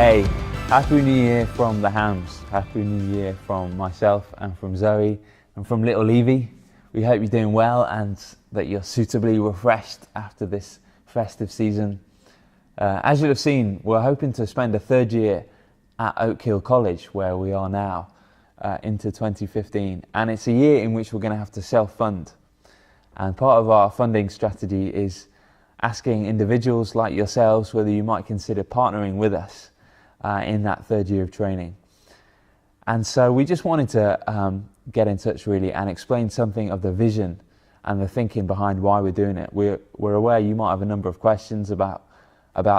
Hey, Happy New Year from the Hams. Happy New Year from myself and from Zoe and from little Evie. We hope you're doing well and that you're suitably refreshed after this festive season. As you'll have seen, we're hoping to spend a third year at Oak Hill College, where we are now, into 2015. And it's a year in which we're going to have to self-fund. And part of our funding strategy is asking individuals like yourselves whether you might consider partnering with us in that third year of training. And so we just wanted to get in touch really and explain something of the vision and the thinking behind why we're doing it. We're aware you might have a number of questions about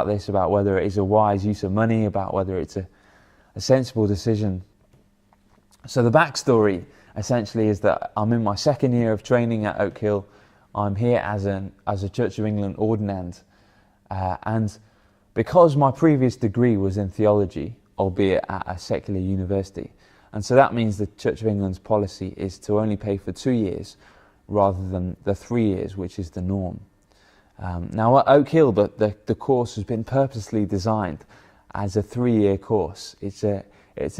this, about whether it is a wise use of money, about whether it's a sensible decision. So the backstory essentially is that I'm in my second year of training at Oak Hill. I'm here as a Church of England ordinand, and because my previous degree was in theology, albeit at a secular university, and so that means the Church of England's policy is to only pay for 2 years rather than the 3 years, which is the norm. Now at Oak Hill, the course has been purposely designed as a 3-year course. It's an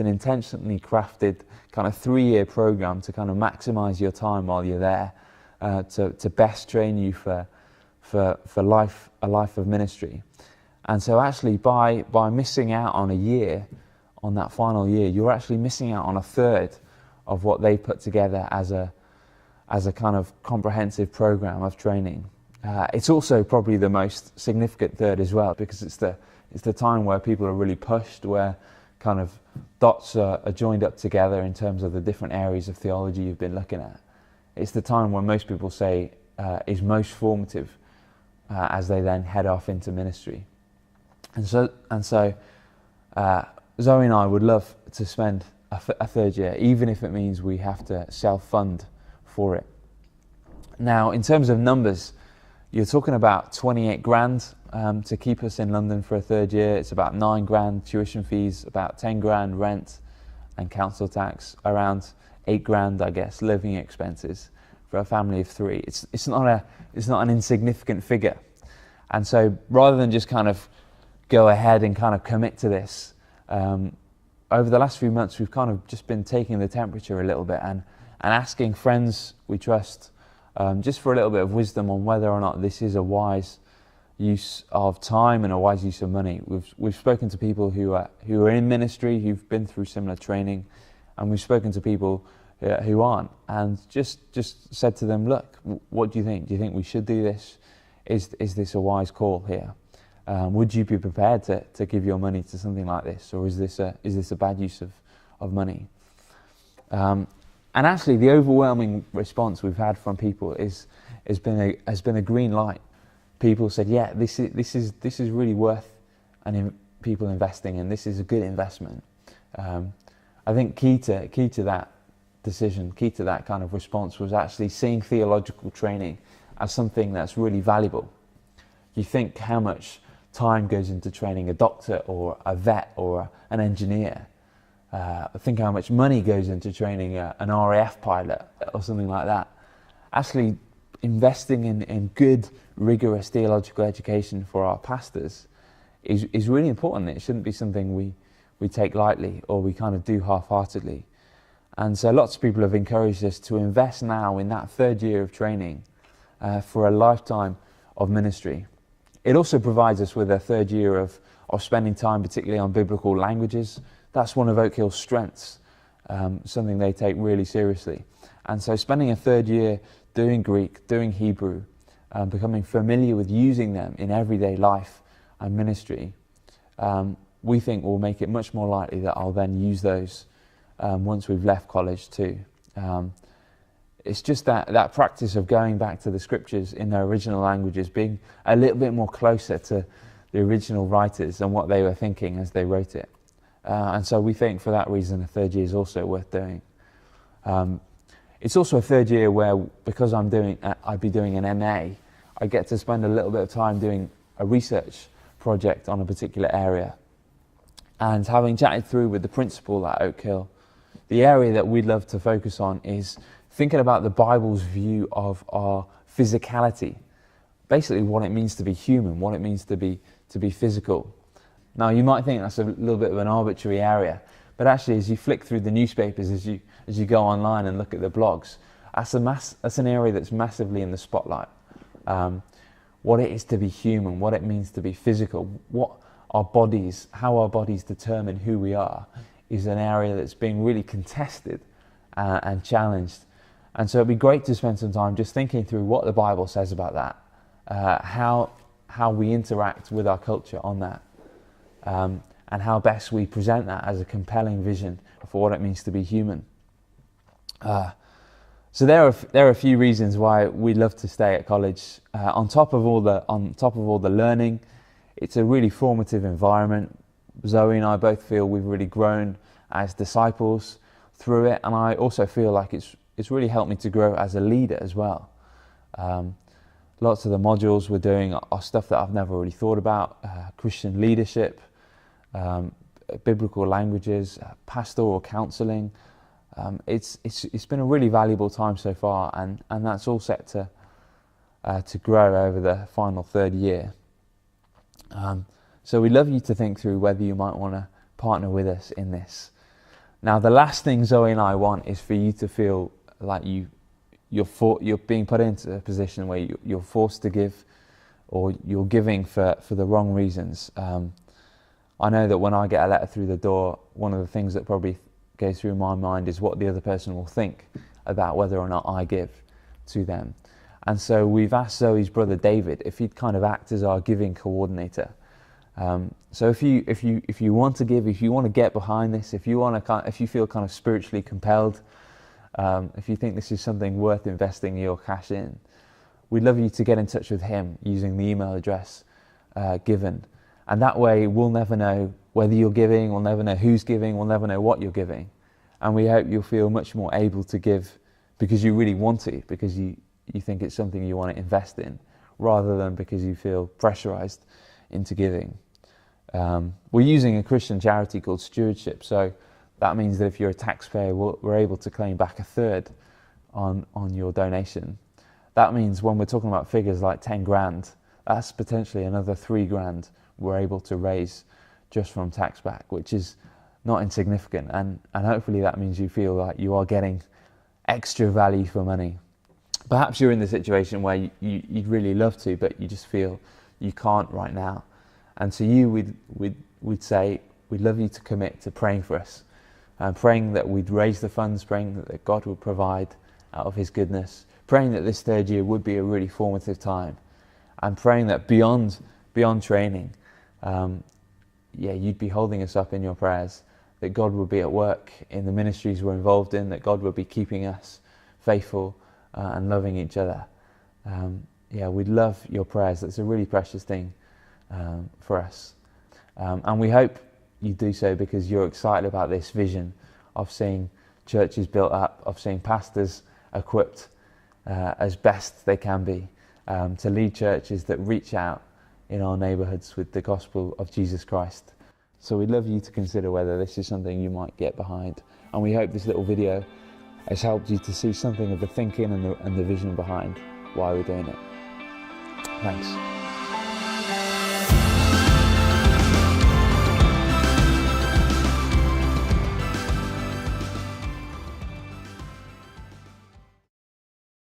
intentionally crafted kind of 3-year program to kind of maximise your time while you're there, to best train you for a life of ministry. And so actually by missing out on a year, on that final year, you're actually missing out on a third of what they put together as a kind of comprehensive program of training. It's also probably the most significant third as well, because it's the time where people are really pushed, where kind of dots are joined up together in terms of the different areas of theology you've been looking at. It's the time when most people say is most formative as they then head off into ministry. And so Zoe and I would love to spend a third year, even if it means we have to self-fund for it. Now, in terms of numbers, you're talking about 28 grand to keep us in London for a third year. It's about 9 grand tuition fees, about 10 grand rent and council tax, around 8 grand, I guess, living expenses for a family of 3. It's not an insignificant figure. And so rather than just kind of go ahead and kind of commit to this, over the last few months we've kind of just been taking the temperature a little bit and asking friends we trust just for a little bit of wisdom on whether or not this is a wise use of time and a wise use of money. We've spoken to people who are in ministry, who've been through similar training, and we've spoken to people who aren't, and just said to them, look, what do you think? Do you think we should do this? Is this a wise call here? Would you be prepared to give your money to something like this, or is this a bad use of money? And actually, the overwhelming response we've had from people has been a green light. People said, yeah, this is really worth people investing, and this is a good investment. I think key to that decision, key to that kind of response, was actually seeing theological training as something that's really valuable. You think how much time goes into training a doctor or a vet or an engineer. Think how much money goes into training an RAF pilot or something like that. Actually, investing in good, rigorous theological education for our pastors is really important. It shouldn't be something we take lightly or we kind of do half-heartedly. And so lots of people have encouraged us to invest now in that third year of training for a lifetime of ministry. It also provides us with a third year of spending time particularly on biblical languages. That's one of Oak Hill's strengths, something they take really seriously. And so spending a third year doing Greek, doing Hebrew, becoming familiar with using them in everyday life and ministry, we think will make it much more likely that I'll then use those once we've left college too. It's just that practice of going back to the scriptures in their original languages, being a little bit more closer to the original writers and what they were thinking as they wrote it. And so we think for that reason a third year is also worth doing. It's also a third year where, because I'd be doing an MA, I get to spend a little bit of time doing a research project on a particular area. And having chatted through with the principal at Oak Hill, the area that we'd love to focus on is thinking about the Bible's view of our physicality, basically what it means to be human, what it means to be physical. Now you might think that's a little bit of an arbitrary area, but actually as you flick through the newspapers, as you go online and look at the blogs, that's an area that's massively in the spotlight. What it is to be human, what it means to be physical, how our bodies determine who we are, is an area that's being really contested and challenged. And so it'd be great to spend some time just thinking through what the Bible says about that, how we interact with our culture on that, and how best we present that as a compelling vision for what it means to be human. So there are a few reasons why we love to stay at college. On top of all the learning, it's a really formative environment. Zoe and I both feel we've really grown as disciples through it, and I also feel like it's really helped me to grow as a leader as well. Lots of the modules we're doing are stuff that I've never really thought about: Christian leadership, biblical languages, pastoral counselling. It's been a really valuable time so far, and that's all set to grow over the final third year. So we'd love you to think through whether you might want to partner with us in this. Now, the last thing Zoe and I want is for you to feel like you're being put into a position where you're forced to give, or you're giving for the wrong reasons. I know that when I get a letter through the door, one of the things that probably goes through my mind is what the other person will think about whether or not I give to them. And so we've asked Zoe's brother David if he'd kind of act as our giving coordinator. So if you want to give, if you want to get behind this, if you feel kind of spiritually compelled, if you think this is something worth investing your cash in, we'd love you to get in touch with him using the email address given. And that way we'll never know whether you're giving, we'll never know who's giving, we'll never know what you're giving. And we hope you'll feel much more able to give because you really want to, because you think it's something you want to invest in, rather than because you feel pressurized into giving. We're using a Christian charity called Stewardship, so that means that if you're a taxpayer, we're able to claim back a third on your donation. That means when we're talking about figures like 10 grand, that's potentially another 3 grand we're able to raise just from tax back, which is not insignificant, and hopefully that means you feel like you are getting extra value for money. Perhaps you're in the situation where you'd really love to, but you just feel you can't right now. And to you, we'd say, we'd love you to commit to praying for us, praying that we'd raise the funds, praying that God would provide out of his goodness, praying that this third year would be a really formative time, and praying that beyond training, you'd be holding us up in your prayers, that God would be at work in the ministries we're involved in, that God would be keeping us faithful and loving each other. We'd love your prayers. That's a really precious thing for us. And we hope you do so because you're excited about this vision of seeing churches built up, of seeing pastors equipped as best they can be to lead churches that reach out in our neighbourhoods with the gospel of Jesus Christ. So we'd love you to consider whether this is something you might get behind. And we hope this little video has helped you to see something of the thinking and the vision behind why we're doing it. Thanks.